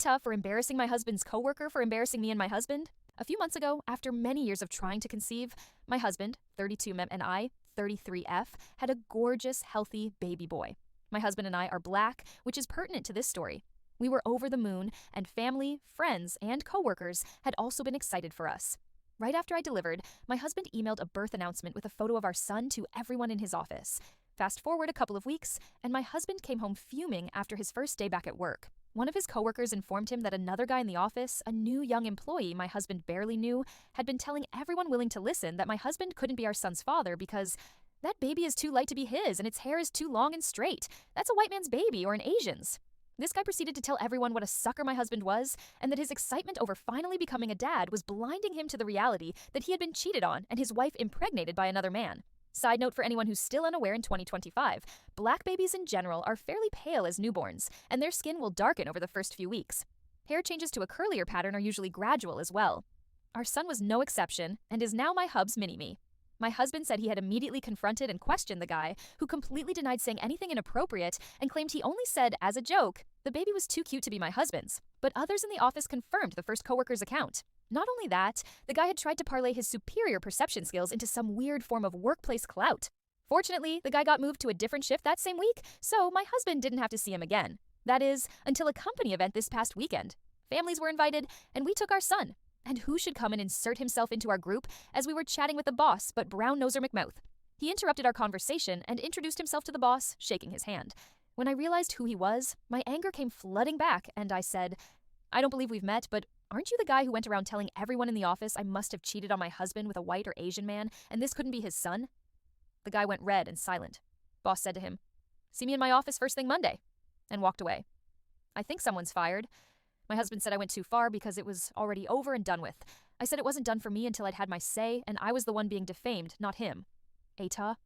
tough for embarrassing my husband's coworker for embarrassing me and my husband? A few months ago, after many years of trying to conceive, my husband, 32M, and I, 33F, had a gorgeous, healthy baby boy. My husband and I are Black, which is pertinent to this story. We were over the moon, and family, friends, and coworkers had also been excited for us. Right after I delivered, my husband emailed a birth announcement with a photo of our son to everyone in his office. Fast forward a couple of weeks, and my husband came home fuming after his first day back at work. One of his coworkers informed him that another guy in the office, a new young employee my husband barely knew, had been telling everyone willing to listen that my husband couldn't be our son's father because that baby is too light to be his and its hair is too long and straight. That's a white man's baby or an Asian's. This guy proceeded to tell everyone what a sucker my husband was and that his excitement over finally becoming a dad was blinding him to the reality that he had been cheated on and his wife impregnated by another man. Side note for anyone who's still unaware in 2025, Black babies in general are fairly pale as newborns, and their skin will darken over the first few weeks. Hair changes to a curlier pattern are usually gradual as well. Our son was no exception and is now my hub's mini-me. My husband said he had immediately confronted and questioned the guy, who completely denied saying anything inappropriate and claimed he only said, as a joke, the baby was too cute to be my husband's. But others in the office confirmed the first coworker's account. Not only that, the guy had tried to parlay his superior perception skills into some weird form of workplace clout. Fortunately, the guy got moved to a different shift that same week, so my husband didn't have to see him again. That is, until a company event this past weekend. Families were invited, and we took our son. And who should come and insert himself into our group as we were chatting with the boss but Brown-Noser McMouth? He interrupted our conversation and introduced himself to the boss, shaking his hand. When I realized who he was, my anger came flooding back, and I said, I don't believe we've met, but aren't you the guy who went around telling everyone in the office I must have cheated on my husband with a white or Asian man, and this couldn't be his son? The guy went red and silent. Boss said to him, see me in my office first thing Monday, and walked away. I think someone's fired. My husband said I went too far because it was already over and done with. I said it wasn't done for me until I'd had my say, and I was the one being defamed, not him. Ata,